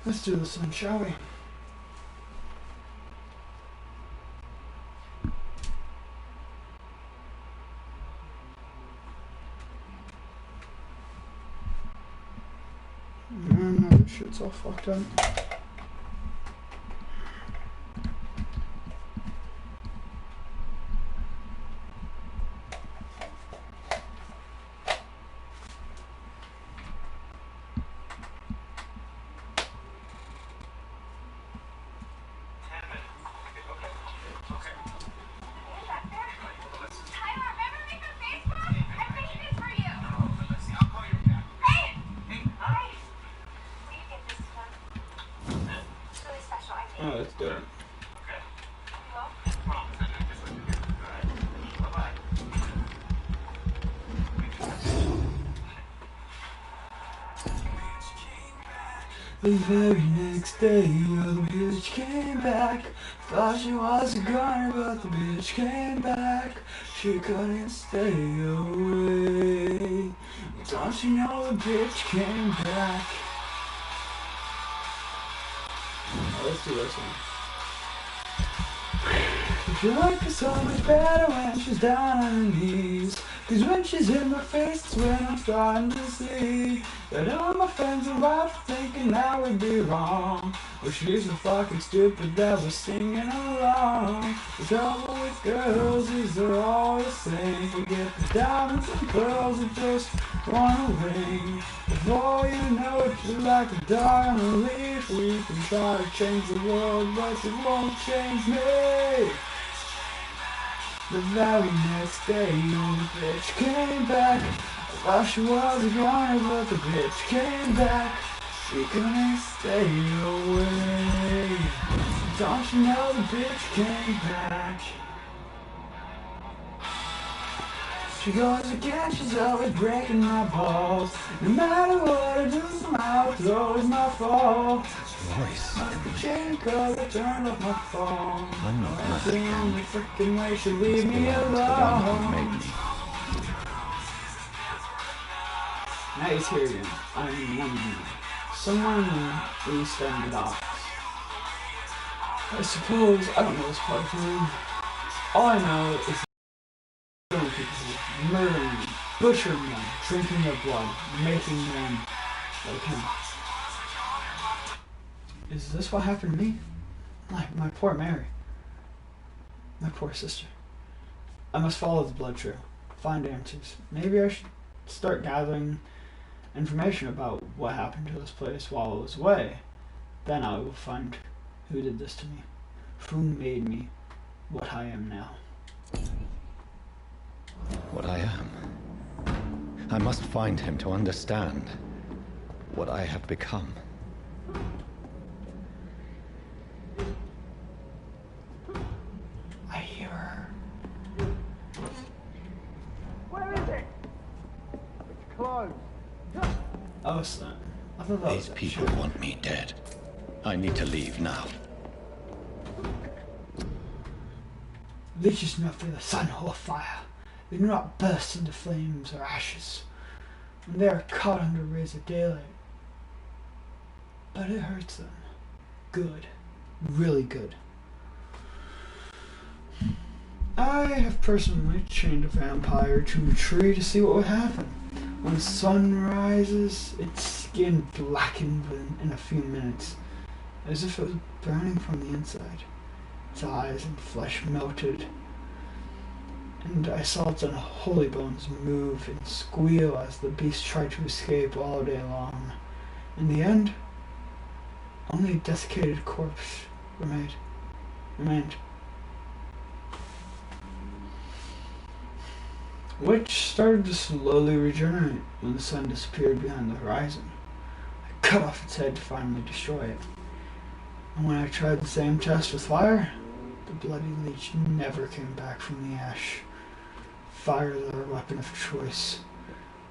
Let's do this then, shall we? No, this shit's all fucked up. Oh, that's good. The very next day, the bitch came back. Thought she was a goner, but the bitch came back. She couldn't stay away. Don't you know the bitch came back? Let's do this one. I feel like it's so much better when she's down on her knees. Cause when she's in my face, it's when I'm starting to see that all my friends are right for thinking that would be wrong. Well, she's so fucking stupid that we're singing along. The trouble with girls is they're all the same. Forget the diamonds and pearls that just wanna ring. Before you know it, you're like a dog on a leash. We can try to change the world, but it won't change me. The very next day, the bitch came back. I thought she was a goner, but the bitch came back. She couldn't stay away. Don't you know the bitch came back? She goes again, she's always breaking my balls. No matter what I do, somehow it's always my fault. Voice. Chain cause I turned off my phone. I'm not mad. The only freaking way she leave me The one who made alone. me. Now he's here again. I mean, London. Somewhere in the East End docks. I suppose I don't know this part of the room. All I know is killing people, murdering them, butchering them, drinking their blood, making them like him. Is this what happened to me? Like my poor Mary. My poor sister. I must follow the blood trail, find answers. Maybe I should start gathering information about what happened to this place while I was away. Then I will find who did this to me, who made me what I am now. What I am. I must find him to understand what I have become. I hear her. Where is it? It's closed. Oh, son. I thought that was These people want me dead. I need to leave now. They just not feel the sun or fire. They do not burst into flames or ashes when they are caught under rays of daylight. But it hurts them. Good. Really good. I have personally chained a vampire to a tree to see what would happen. When the sun rises, its skin blackened in a few minutes, as if it was burning from the inside. Its eyes and flesh melted, and I saw its unholy bones move and squeal as the beast tried to escape all day long. In the end, only a desiccated corpse remained. Which started to slowly regenerate when the sun disappeared behind the horizon. I cut off its head to finally destroy it. And when I tried the same test with fire, the bloody leech never came back from the ash. Fire is our weapon of choice,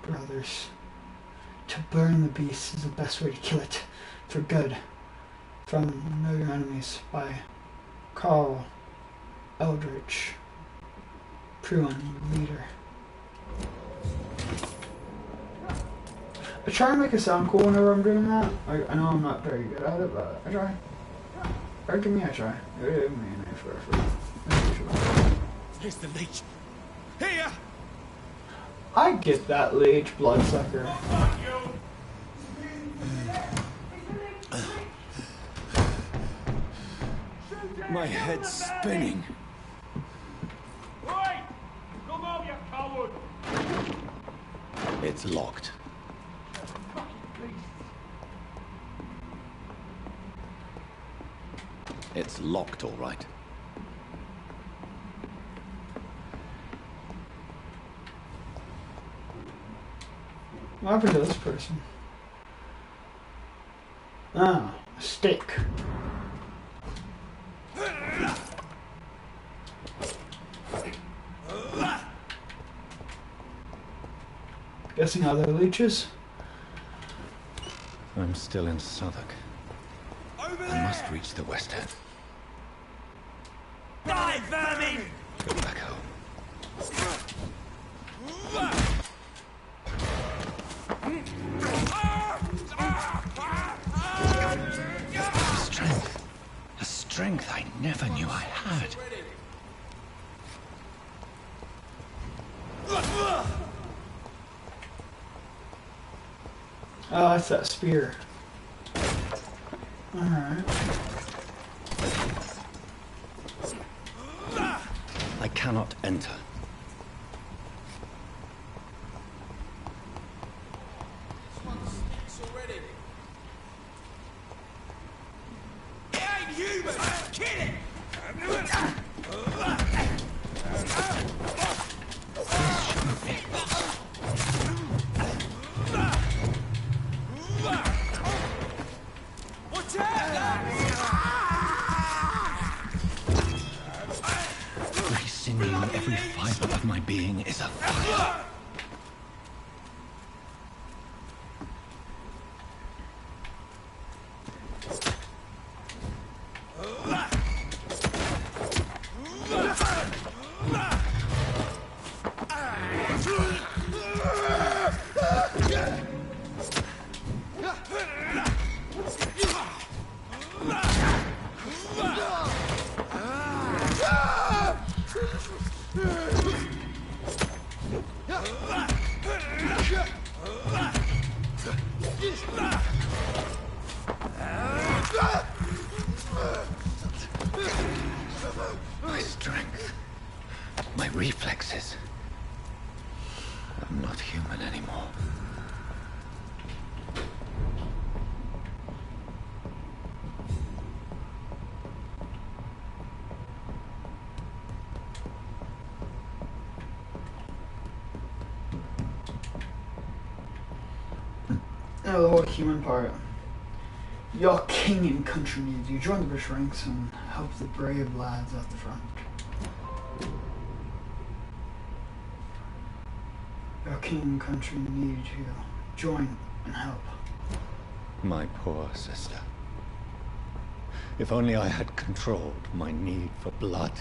brothers. To burn the beast is the best way to kill it, for good. From Know Your Enemies by Carl Eldritch, Pruin, leader. I try and make it sound cool whenever I'm doing that. I know I'm not very good at it, but I try. Or give me a try. Give me an effort. Here's the leech. Here! I get that leech, bloodsucker. My head's spinning. Oi! Come on, you coward! It's locked. It's locked, all right. What happened to this person? Ah, a stick. Guessing other leeches? I'm still in Southwark. I must reach the west end. Die, vermin! Go back home. Strength. A strength I never knew I had. Oh, that's that spear. Alright. I cannot enter. It ain't human! Kill it! Watch out! Every sinew, every fiber of my being is afire. My strength, my reflexes. I'm not human anymore. Now the whole human part. Your king and country needs you. Join the British ranks and help the brave lads at the front. Your king and country need you. Join and help. My poor sister. If only I had controlled my need for blood.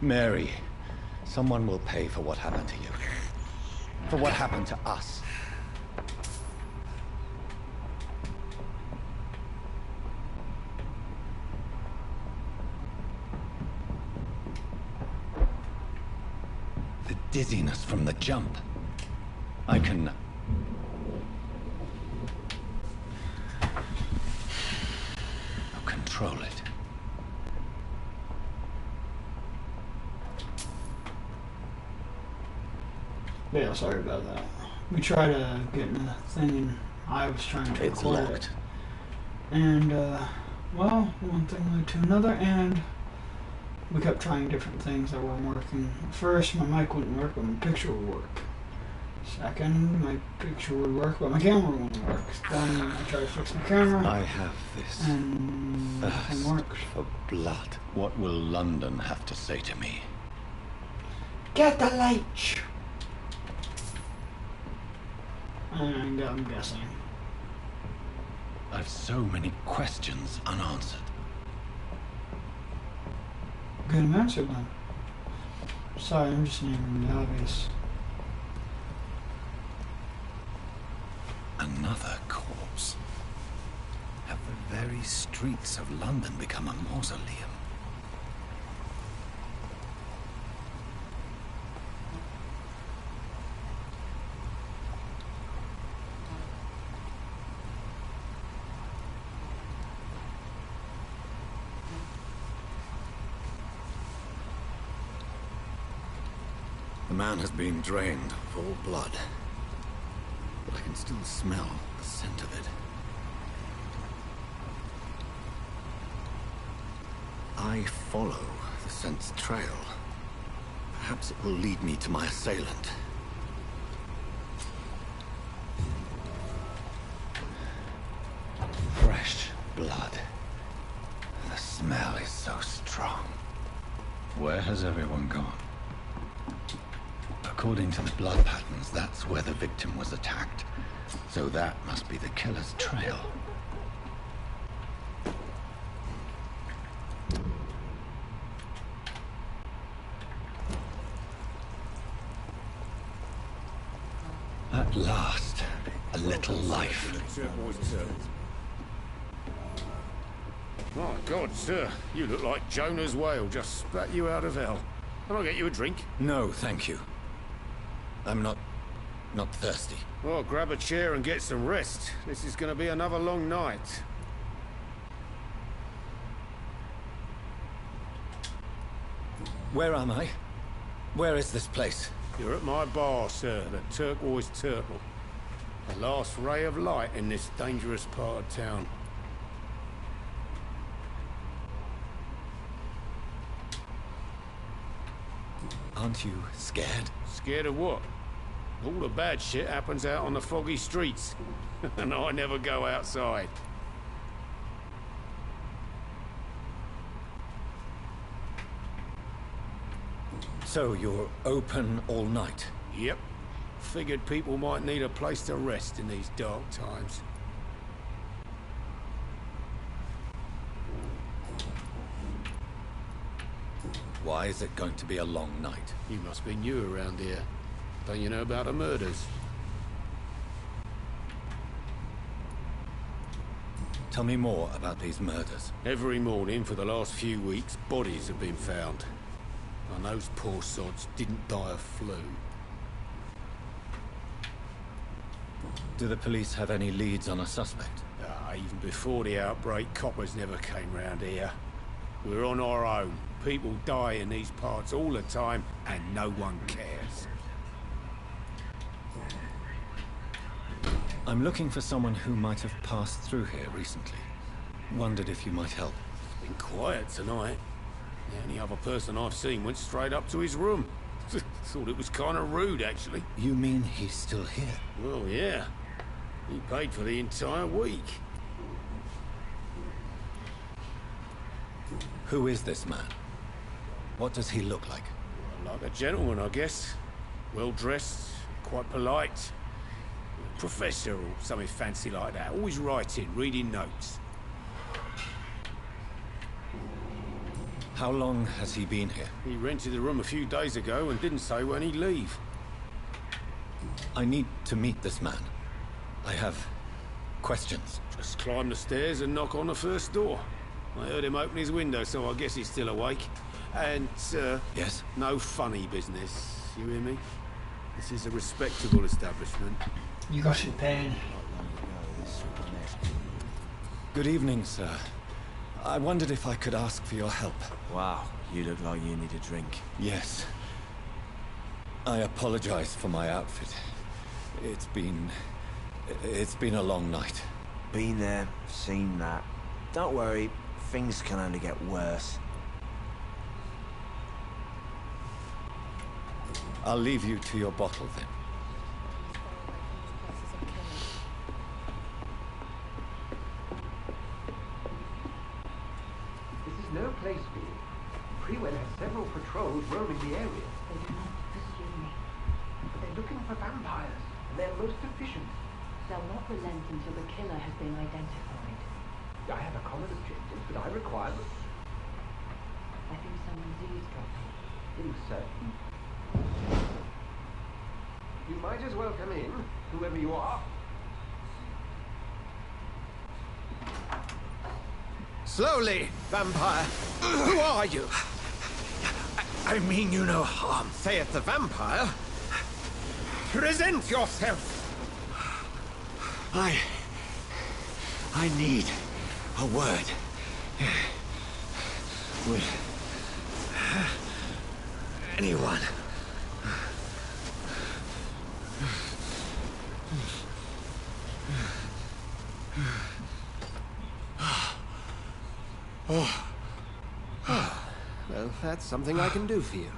Mary, someone will pay for what happened to you. For what happened to us. The dizziness from the jump. I can... control it. Yeah, sorry about that. We tried to get in the thing and I was trying to It's record locked. it. And, well, one thing led to another and we kept trying different things that weren't working. First, my mic wouldn't work, but my picture would work. Second, my picture would work, but my camera wouldn't work. Then I tried to fix my camera, I have this and nothing thirst worked. for blood. What will London have to say to me? Get the leech! And I'm guessing. I've so many questions unanswered. Good answer then. Sorry, I'm just naming the obvious. Another corpse. Have the very streets of London become a mausoleum? The man has been drained of all blood, but I can still smell the scent of it. I follow the scent's trail. Perhaps it will lead me to my assailant. Fresh blood. The smell is so strong. Where has everyone gone? According to the blood patterns, that's where the victim was attacked. So that must be the killer's trail. At last, a little life. My God, sir, you look like Jonah's whale just spat you out of hell. Can I get you a drink? No, thank you. I'm not thirsty. Well, grab a chair and get some rest. This is going to be another long night. Where am I? Where is this place? You're at my bar, sir, the Turquoise Turtle. The last ray of light in this dangerous part of town. Aren't you scared? Scared of what? All the bad shit happens out on the foggy streets. And I never go outside. So you're open all night? Yep. Figured people might need a place to rest in these dark times. Why is it going to be a long night? You must be new around here. Don't you know about the murders? Tell me more about these murders. Every morning for the last few weeks, bodies have been found. And those poor sods didn't die of flu. Do the police have any leads on a suspect? Even before the outbreak, coppers never came round here. We're on our own. People die in these parts all the time, and no one cares. I'm looking for someone who might have passed through here recently. Wondered if you might help. It's been quiet tonight. The only other person I've seen went straight up to his room. Thought it was kind of rude, actually. You mean he's still here? Well, yeah. He paid for the entire week. Who is this man? What does he look like? Like a gentleman, I guess. Well-dressed, quite polite. Professor or something fancy like that. Always writing, reading notes. How long has he been here? He rented the room a few days ago and didn't say when he'd leave. I need to meet this man. I have questions. Just climb the stairs and knock on the first door. I heard him open his window, so I guess he's still awake. And, Yes? no funny business. You hear me? This is a respectable establishment. You got your pen. Good evening, sir. I wondered if I could ask for your help. Wow, you look like you need a drink. Yes. I apologize for my outfit. It's been a long night. Been there, seen that. Don't worry, things can only get worse. I'll leave you to your bottle then. This is no place for you. Prewell has several patrols roaming the area. They do not pursue me. But they're looking for vampires, and they're most efficient. They'll not relent until the killer has been identified. I have a common objective, but I require them. I think someone's eavesdropping. Are you certain? You might as well come in, whoever you are. Slowly, vampire. Who are you? I mean you no harm. Saith the vampire. Present yourself. I need a word with anyone. Well, that's something I can do for you.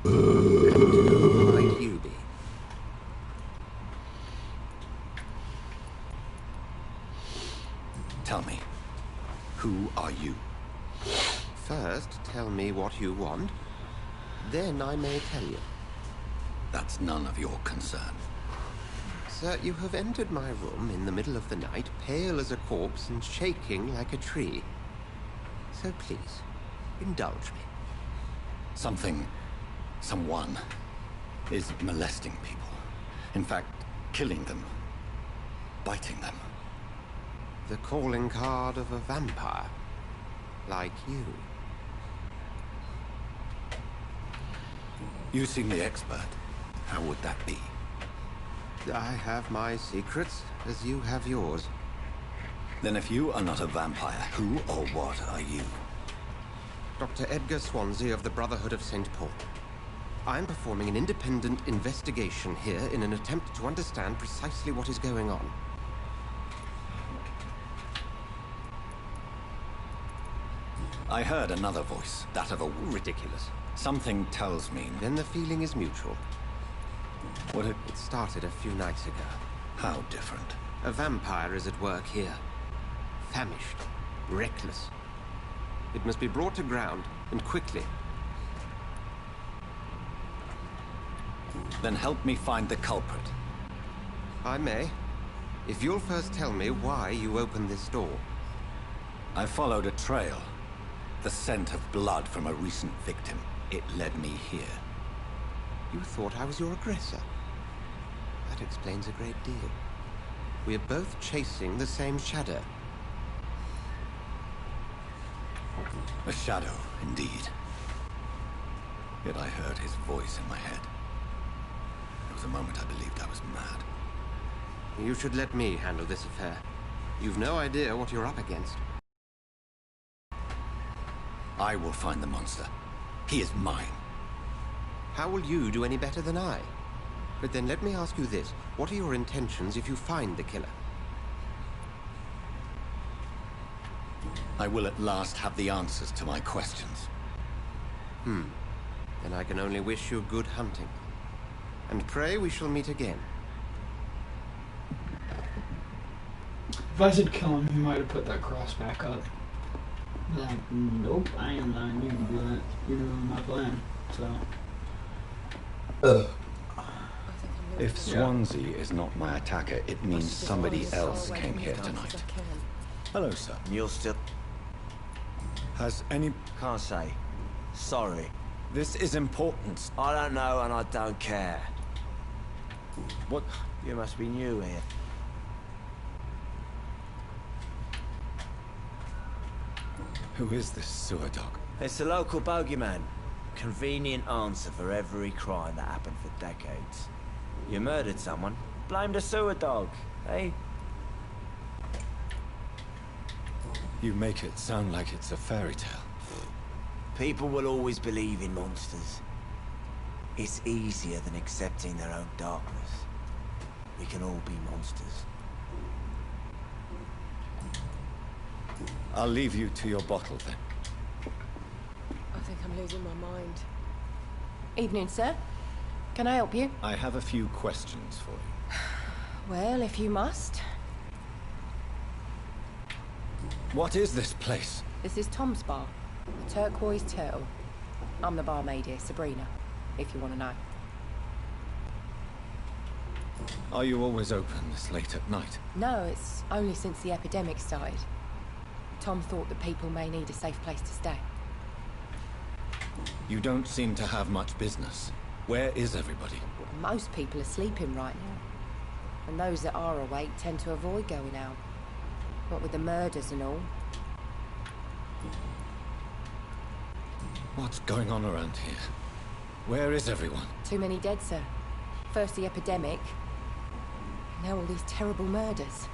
Who might you be? Tell me, who are you? First, tell me what you want. Then I may tell you. That's none of your concern. Sir, you have entered my room in the middle of the night, pale as a corpse and shaking like a tree. So please, indulge me. Someone is molesting people. In fact, killing them. Biting them. The calling card of a vampire. Like you. You seem the expert. How would that be? I have my secrets, as you have yours. Then if you are not a vampire, who or what are you? Dr. Edgar Swansea of the Brotherhood of St. Paul. I'm performing an independent investigation here in an attempt to understand precisely what is going on. I heard another voice, that of a... Ridiculous. Something tells me... Then the feeling is mutual. What it... It started a few nights ago. How different? A vampire is at work here. Famished. Reckless. It must be brought to ground, and quickly. Then help me find the culprit. I may. If you'll first tell me why you opened this door. I followed a trail. The scent of blood from a recent victim. It led me here. You thought I was your aggressor. That explains a great deal. We're both chasing the same shadow. A shadow, indeed. Yet I heard his voice in my head. There was a moment I believed I was mad. You should let me handle this affair. You've no idea what you're up against. I will find the monster. He is mine. How will you do any better than I? But then let me ask you this. What are your intentions if you find the killer? I will at last have the answers to my questions. Then I can only wish you good hunting. And pray we shall meet again. If I said kill him, he might have put that cross back up. Like, nope, I am not going to do that. You're doing my plan, so. If Swansea is not my attacker, it means somebody else came here tonight. Hello, sir. You're still... Has any... Can't say. Sorry. This is important. I don't know and I don't care. What? You must be new here. Who is this sewer dog? It's the local bogeyman. Convenient answer for every crime that happened for decades. You murdered someone, blamed a sewer dog, eh? You make it sound like it's a fairy tale. People will always believe in monsters. It's easier than accepting their own darkness. We can all be monsters. I'll leave you to your bottle, then. I think I'm losing my mind. Evening, sir. Can I help you? I have a few questions for you. Well, if you must. What is this place? This is Tom's bar, the Turquoise Turtle. I'm the barmaid here, Sabrina, if you want to know. Are you always open this late at night? No, it's only since the epidemic started. Tom thought that people may need a safe place to stay. You don't seem to have much business. Where is everybody? Most people are sleeping right now. And those that are awake tend to avoid going out. What with the murders and all. What's going on around here? Where is everyone? Too many dead, sir. First the epidemic, now all these terrible murders.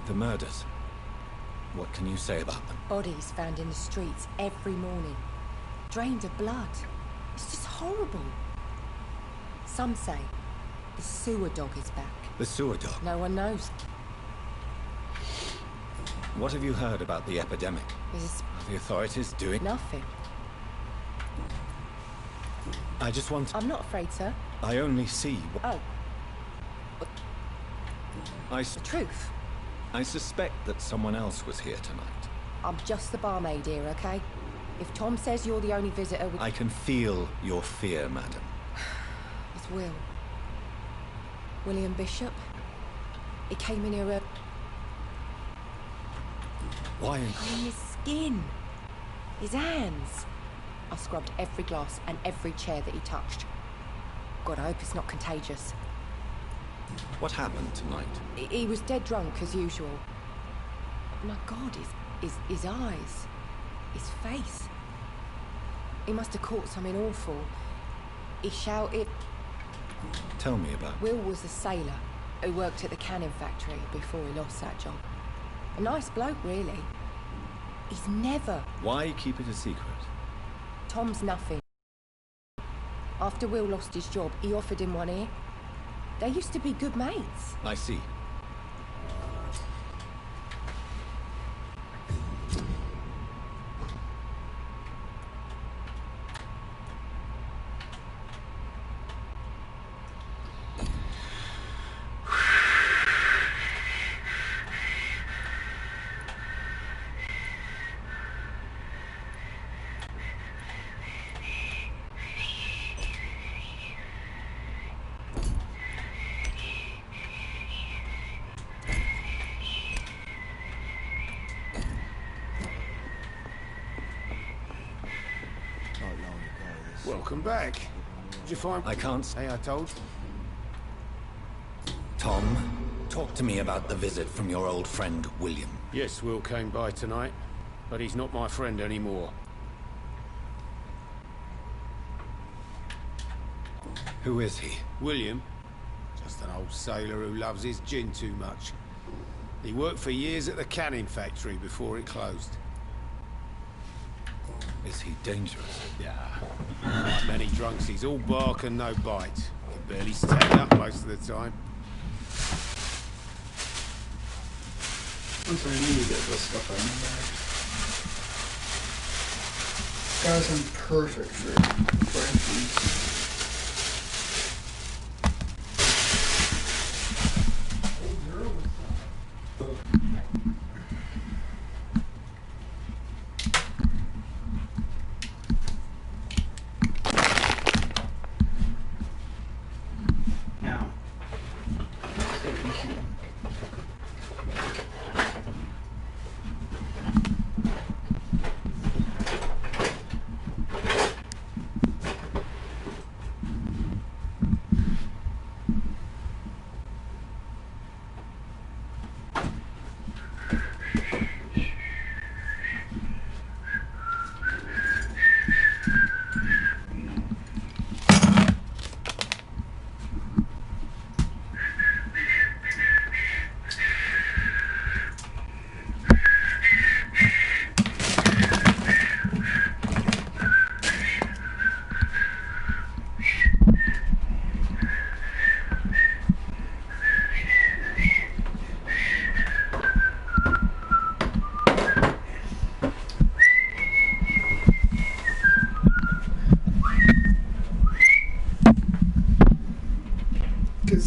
The murders? What can you say about them? Bodies found in the streets every morning. Drains of blood. It's just horrible. Some say the sewer dog is back. The sewer dog? No one knows. What have you heard about the epidemic? Are the authorities doing nothing? I just want... I'm not afraid, sir. I only see... Oh. The truth. I suspect that someone else was here tonight. I'm just the barmaid here, okay? If Tom says you're the only visitor with... I can feel your fear, madam. It's Will. William Bishop. He came in here... Why? His skin. His hands. I scrubbed every glass and every chair that he touched. God, I hope it's not contagious. What happened tonight? He was dead drunk, as usual. My God, his eyes. His face. He must have caught something awful. He shouted... Tell me about it. Will was a sailor who worked at the cannon factory before he lost that job. A nice bloke, really. He's never... Why keep it a secret? Tom's nothing. After Will lost his job, he offered him one ear. They used to be good mates. I see. Welcome back. Did you find... I can't... Hey, I told you. Tom, talk to me about the visit from your old friend, William. Yes, Will came by tonight, but he's not my friend anymore. Who is he? William? Just an old sailor who loves his gin too much. He worked for years at the canning factory before it closed. Is he dangerous? Yeah. Like many drunks, he's all bark and no bite. Can barely stand up most of the time. I'm sorry, I need to get this stuff out of my bag. Guys, I'm perfect for instance.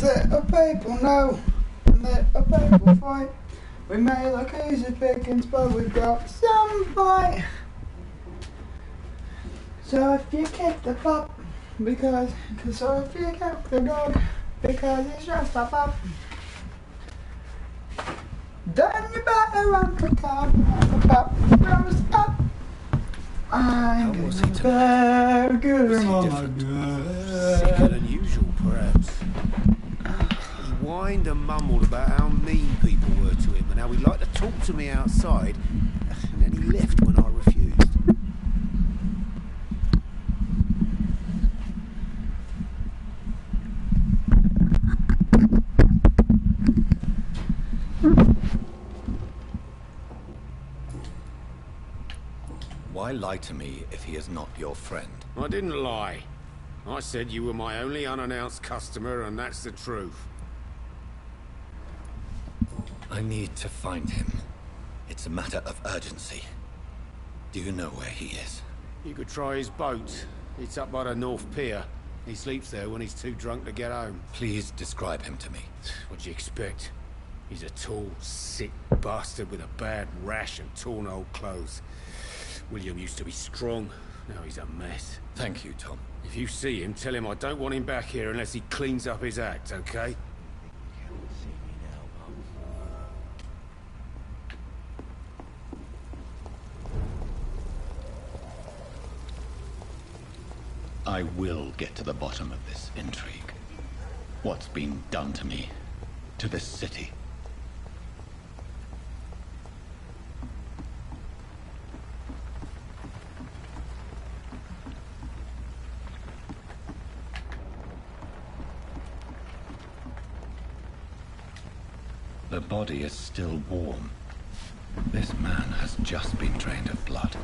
Let a people know, let a people fight. We may look easy pickings, but we've got some fight. So if you kick the pop, Because so if you get the dog, because it's just a pup. Then you better run for cover, pop, rose up. I'm very good, oh my God. Sicker than usual, perhaps. He whined and mumbled about how mean people were to him and how he'd like to talk to me outside, and then he left when I refused. Why lie to me if he is not your friend? I didn't lie. I said you were my only unannounced customer, and that's the truth. I need to find him. It's a matter of urgency. Do you know where he is? You could try his boat. It's up by the North Pier. He sleeps there when he's too drunk to get home. Please describe him to me. What'd you expect? He's a tall, sick bastard with a bad rash and torn old clothes. William used to be strong. Now he's a mess. Thank you, Tom. If you see him, tell him I don't want him back here unless he cleans up his act, okay? I will get to the bottom of this intrigue. What's been done to me? To this city? The body is still warm. This man has just been drained of blood.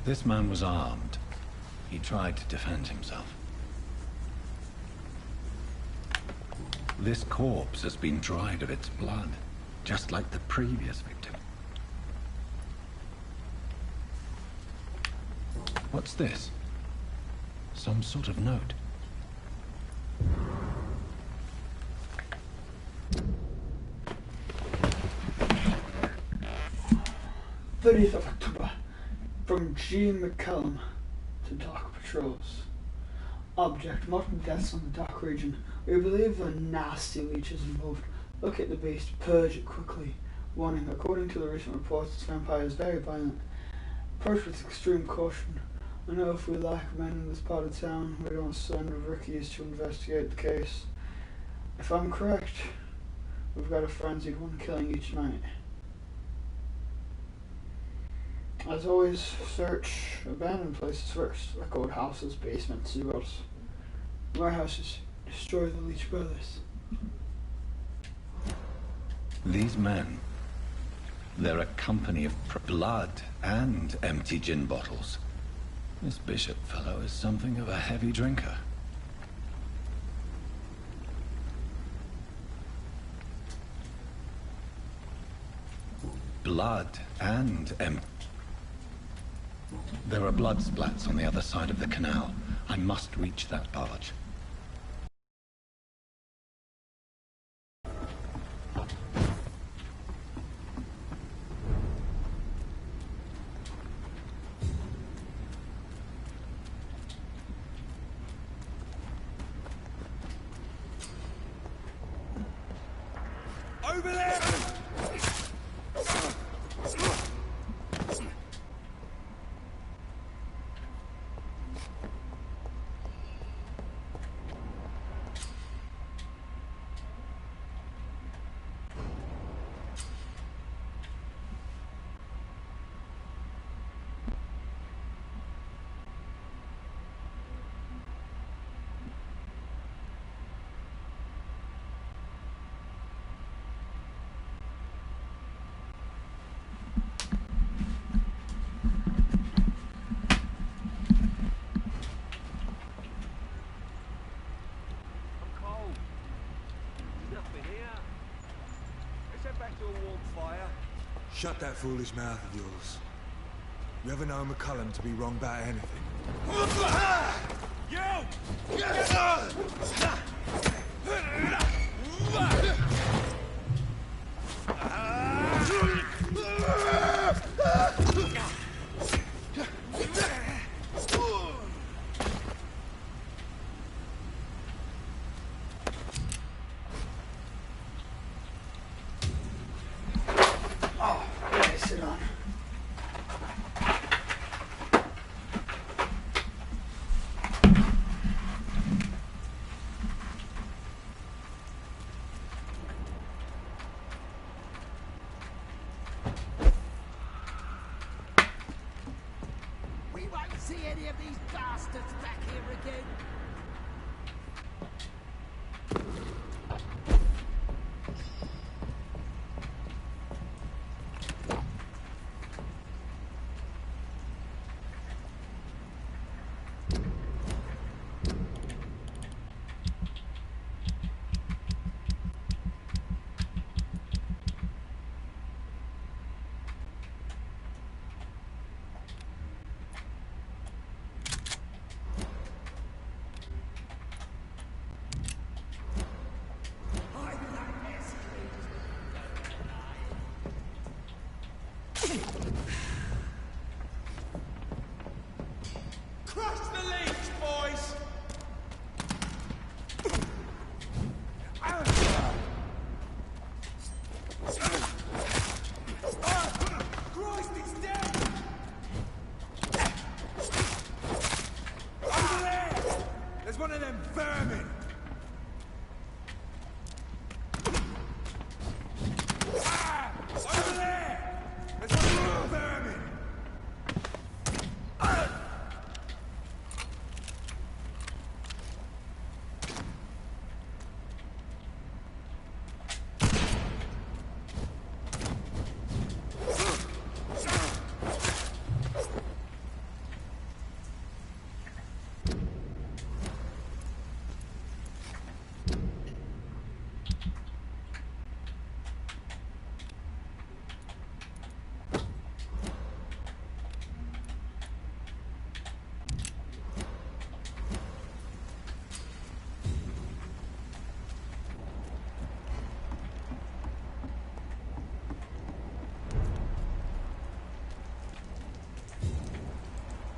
This man was armed. He tried to defend himself. This corpse has been dried of its blood, just like the previous victim. What's this? Some sort of note. th of October. From G. McCallum to Dock Patrols. Object, multiple deaths on the dock region. We believe a nasty leech is involved. Locate the beast, purge it quickly. Warning, according to the recent reports, this vampire is very violent. Approach with extreme caution. I know if we lack men in this part of town, we don't send rookies to investigate the case. If I'm correct, we've got a frenzied one killing each night. As always, search abandoned places first, like old houses, basements, sewers, warehouses. Destroy the Leech Brothers. These men, they're a company of blood and empty gin bottles. This Bishop fellow is something of a heavy drinker. Blood and empty. There are blood splats on the other side of the canal. I must reach that barge. Over there! Shut that foolish mouth of yours. You ever know McCullum to be wrong about anything? You! There's one of them vermin! Ah! Over there! There's one of them vermin!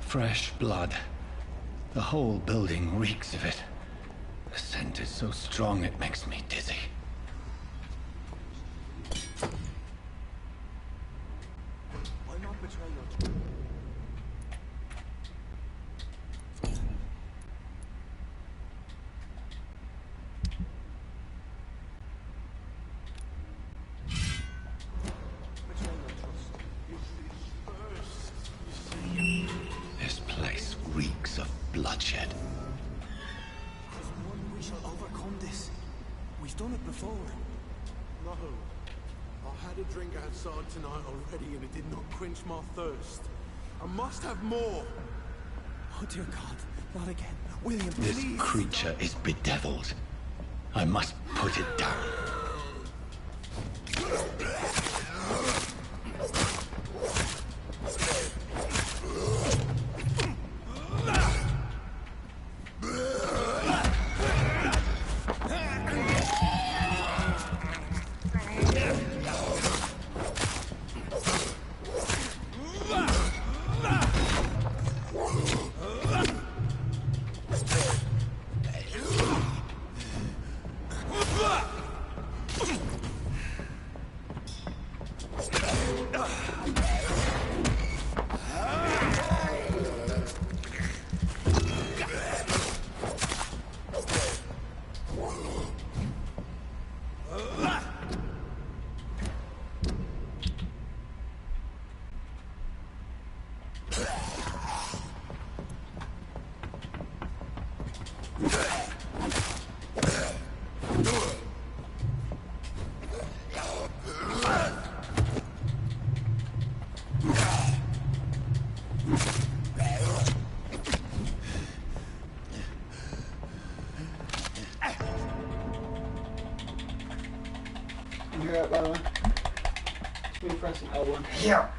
Fresh blood. The whole building reeks of it. The scent is so strong it makes me dizzy. Why not betray your... This place reeks of bloodshed. There's one we shall overcome this. We've done it before. No. I had a drink outside tonight already and it did not quench my thirst. I must have more. Oh dear God, not again. William, This please. creature is bedeviled. I must put it down. You hear that, by the way? It's me pressing L1. Yeah!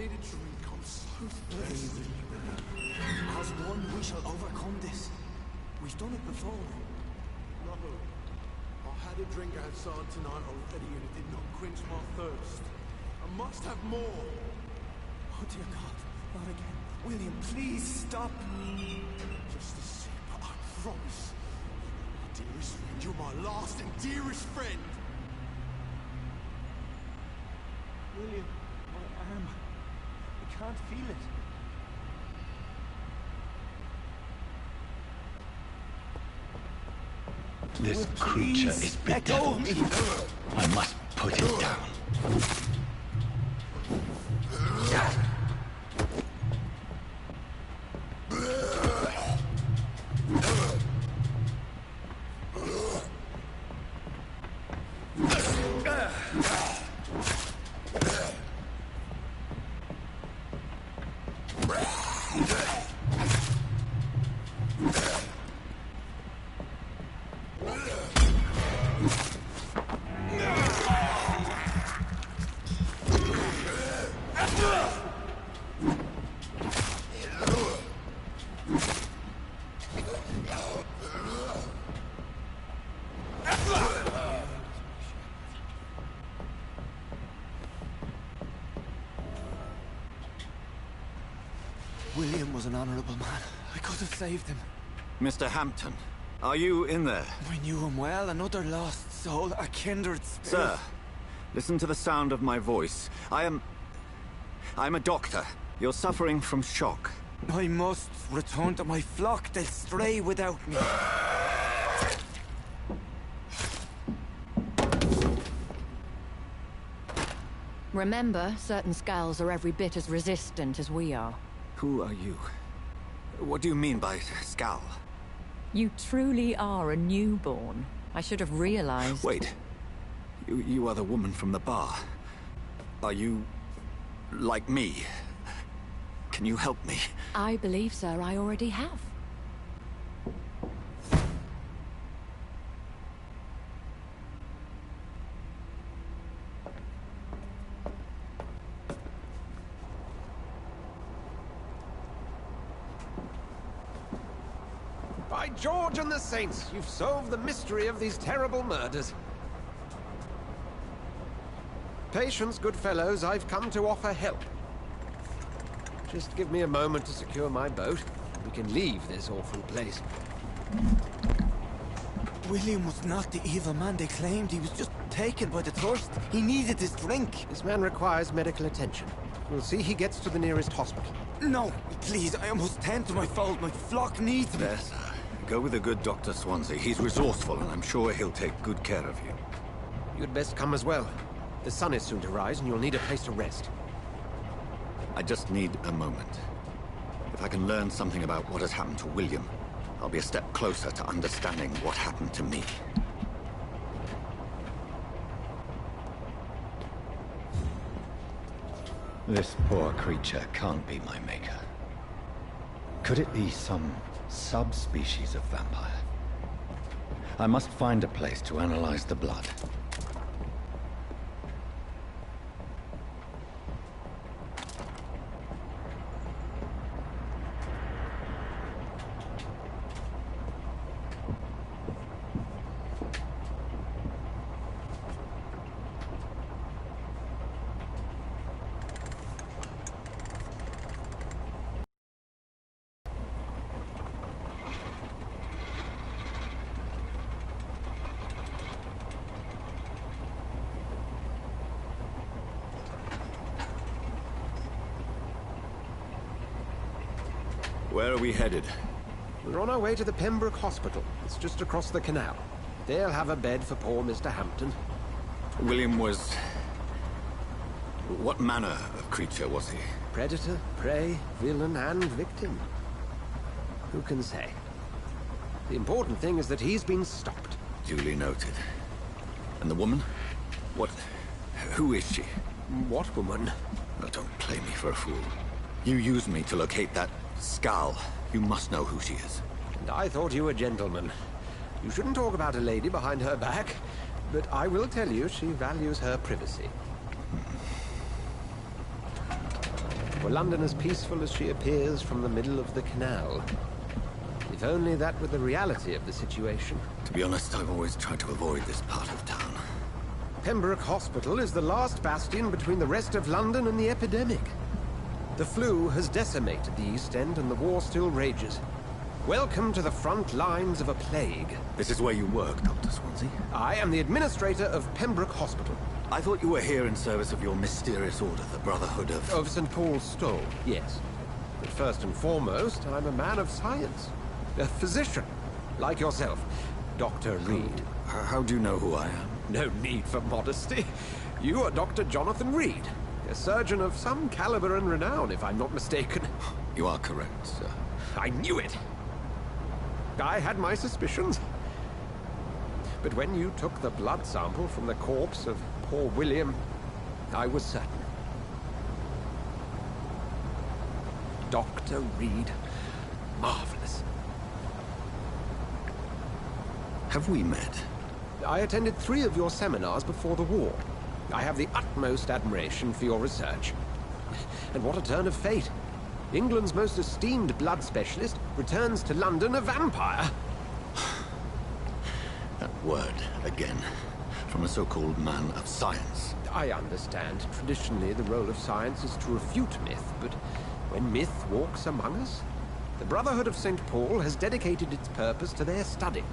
need a drink. I'm so thirsty. As one, we shall overcome this. We've You've done it before. No. I had a drink outside tonight already and it did not quench my thirst. I must have more. Oh dear God, not again. William, please stop. Just a sip, I promise. Dearest friend, you're my last and dearest friend. William, my arm. I can't feel it. This Please, creature is let go of bedeviled. me. I must put it down. William was an honorable man. I could have saved him. Mr. Hampton, are you in there? I knew him well, another lost soul, a kindred spirit. Sir, listen to the sound of my voice. I'm a doctor. You're suffering from shock. I must return to my flock. They'll stray without me. Remember, certain skulls are every bit as resistant as we are. Who are you? What do you mean by scowl? You truly are a newborn. I should have realized. Wait. You are the woman from the bar. Are you... like me? Can you help me? I believe, sir, I already have. By George and the Saints, you've solved the mystery of these terrible murders. Patience, good fellows, I've come to offer help. Just give me a moment to secure my boat. We can leave this awful place. William was not the evil man they claimed. He was just taken by the thirst. He needed his drink. This man requires medical attention. We'll see he gets to the nearest hospital. No, please, I must tend to my fold. My flock needs me. Yes, sir. Go with the good Dr. Swansea. He's resourceful, and I'm sure he'll take good care of you. You'd best come as well. The sun is soon to rise, and you'll need a place to rest. I just need a moment. If I can learn something about what has happened to William, I'll be a step closer to understanding what happened to me. This poor creature can't be my maker. Could it be some subspecies of vampire? I must find a place to analyze the blood. Where are we headed? We're on our way to the Pembroke Hospital. It's just across the canal. They'll have a bed for poor Mr. Hampton. William was... what manner of creature was he? Predator, prey, villain, and victim. Who can say? The important thing is that he's been stopped. Duly noted. And the woman? What... who is she? What woman? Oh, don't play me for a fool. You used me to locate that skull. You must know who she is. And I thought you a gentleman. You shouldn't talk about a lady behind her back, but I will tell you she values her privacy. Were London as peaceful as she appears from the middle of the canal? If If only that were the reality of the situation. To be honest, I've always tried to avoid this part of town. Pembroke Hospital is the last bastion between the rest of London and the epidemic. The flu has decimated the East End and the war still rages. Welcome to the front lines of a plague. This is where you work, Dr. Swansea? I am the administrator of Pembroke Hospital. I thought you were here in service of your mysterious order, the Brotherhood of... Of St. Paul's Stole, yes. But first and foremost, I'm a man of science. A physician, like yourself, Dr. Reed. How do you know who I am? No need for modesty. You are Dr. Jonathan Reed, a surgeon of some caliber and renown, if I'm not mistaken. You are correct, sir. I knew it! I had my suspicions. But when you took the blood sample from the corpse of poor William, I was certain. Dr. Reed. Marvelous. Have we met? I attended 3 of your seminars before the war. I have the utmost admiration for your research. And what a turn of fate. England's most esteemed blood specialist returns to London a vampire. That word, again. From a so-called man of science. I understand. Traditionally, the role of science is to refute myth, but when myth walks among us, the Brotherhood of St. Paul has dedicated its purpose to their study.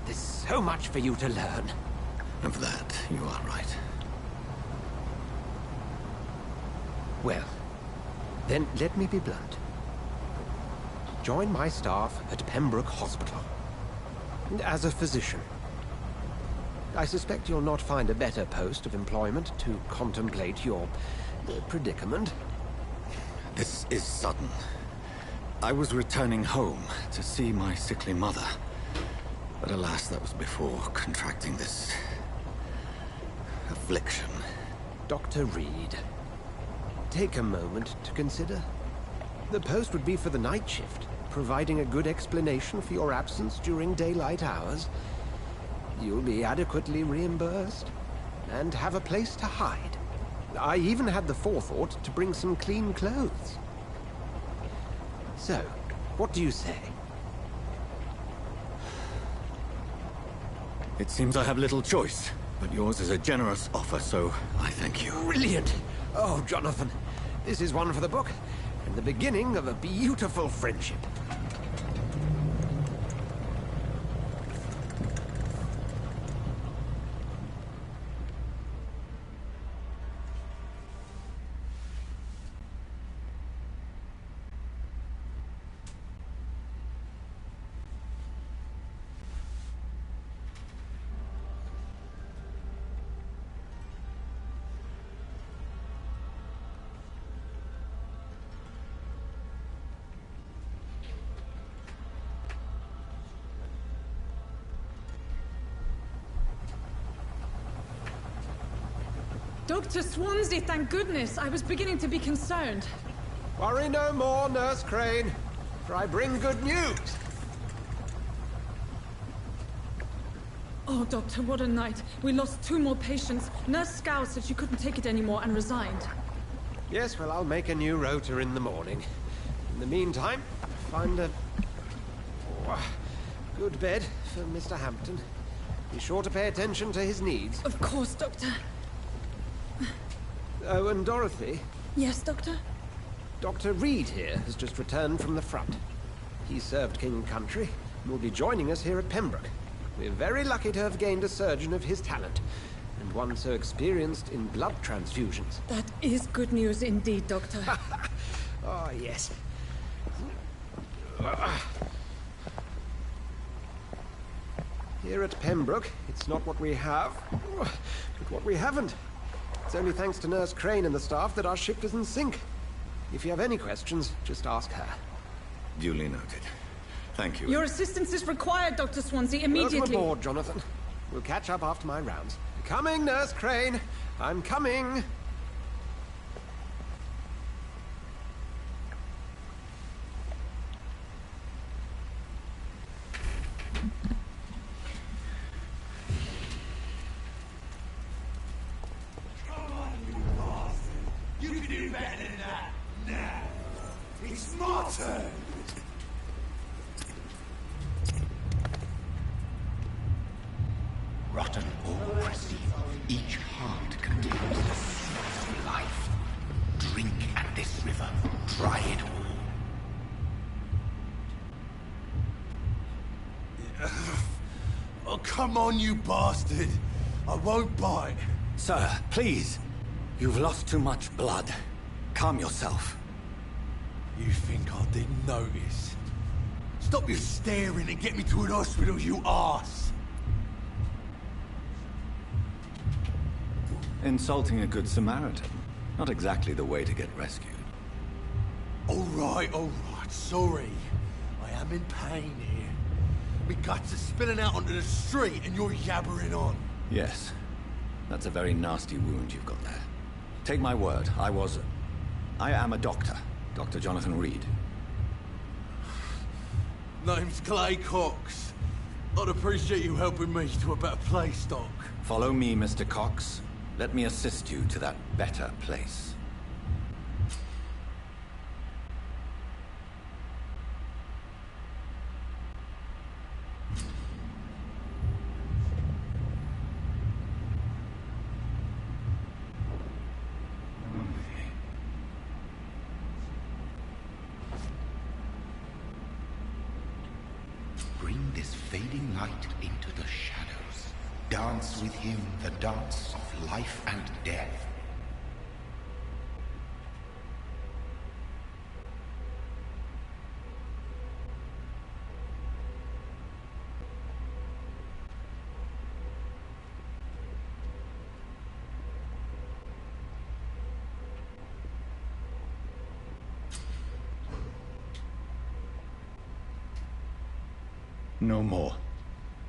There's so much for you to learn. And for that, you are right. Well, then let me be blunt. Join my staff at Pembroke Hospital. As a physician. I suspect you'll not find a better post of employment to contemplate your predicament. This is sudden. I was returning home to see my sickly mother. But alas, that was before contracting this... affliction. Dr. Reed, take a moment to consider. The post would be for the night shift, providing a good explanation for your absence during daylight hours. You'll be adequately reimbursed, and have a place to hide. I even had the forethought to bring some clean clothes. So, what do you say? It seems I have little choice, but yours is a generous offer, so I thank you. Brilliant! Oh, Jonathan, this is one for the book, and the beginning of a beautiful friendship. Dr. Swansea, thank goodness. I was beginning to be concerned. Worry no more, Nurse Crane, for I bring good news. Oh, Doctor, what a night. We lost 2 more patients. Nurse Scow said she couldn't take it anymore and resigned. Yes, well, I'll make a new rota in the morning. In the meantime, find a... good bed for Mr. Hampton. Be sure to pay attention to his needs. Of course, Doctor. Oh, and Dorothy? Yes, Doctor? Dr. Reed here has just returned from the front. He served King and Country and will be joining us here at Pembroke. We're very lucky to have gained a surgeon of his talent, and one so experienced in blood transfusions. That is good news indeed, Doctor. Oh, yes. Here at Pembroke, it's not what we have, but what we haven't. It's only thanks to Nurse Crane and the staff that our ship is in sync. If you have any questions, just ask her. Duly noted. Thank you. Your assistance is required, Dr. Swansea, immediately. Welcome aboard, Jonathan. We'll catch up after my rounds. Coming, Nurse Crane. I'm coming. rotten or pristine, each heart contains the source of life. Drink at this river, try it all. Oh, come on, you bastard! I won't bite. Sir, please. You've lost too much blood. Calm yourself. You think I didn't notice? Stop your staring and get me to an hospital, you arse! Insulting a good Samaritan. Not exactly the way to get rescued. Alright, sorry. I am in pain here. My guts are spilling out onto the street and you're yabbering on. Yes. That's a very nasty wound you've got there. Take my word, I am a doctor. Dr. Jonathan Reed. Name's Clay Cox. I'd appreciate you helping me to a better place, Doc. Follow me, Mr. Cox. Let me assist you to that better place. Bring this fading light into the shadows. Dance with him the dance of life and death. No more.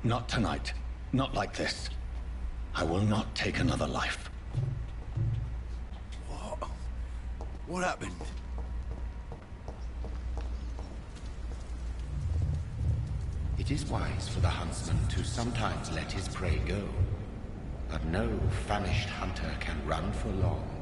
Not tonight. Not like this. I will not take another life. What happened? It is wise for the huntsman to sometimes let his prey go. But no famished hunter can run for long.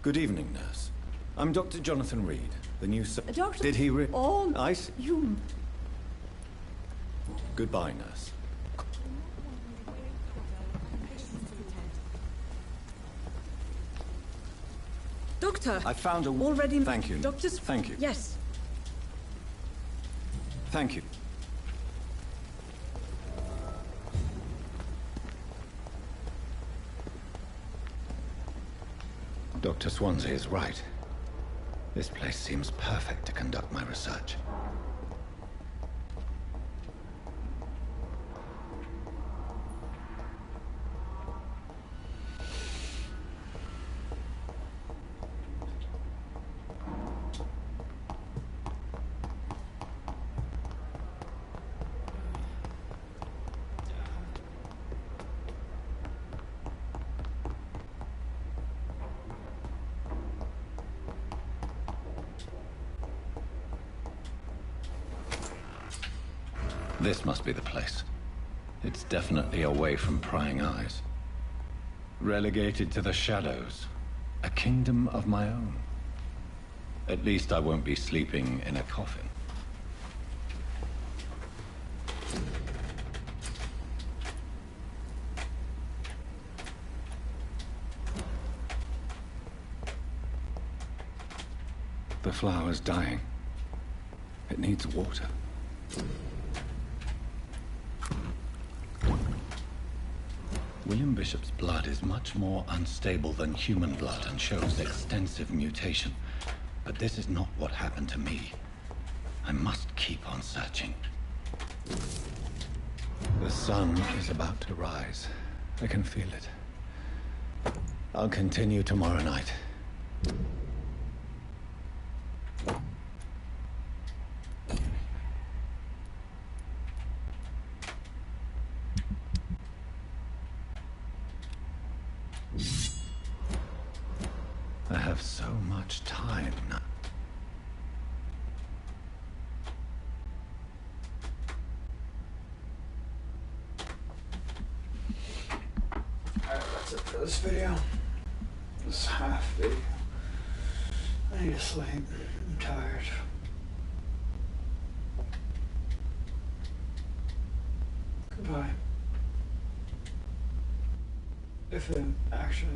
Good evening, nurse. I'm Dr. Jonathan Reed, the new Doctor... Did he Oh, Ice? You... Goodbye, nurse. Doctor! I found a... Already... Thank you. Doctors... Thank you. Yes. Thank you. Dr. Swansea is right. This place seems perfect to conduct my research. This must be the place. It's definitely away from prying eyes. Relegated to the shadows. A kingdom of my own. At least I won't be sleeping in a coffin. The flower's dying. It needs water. William Bishop's blood is much more unstable than human blood and shows extensive mutation. But this is not what happened to me. I must keep on searching. The sun is about to rise. I can feel it. I'll continue tomorrow night. I have so much time now. Alright, that's it for this video. It's half day. I need to sleep. I'm tired. Goodbye. If it actually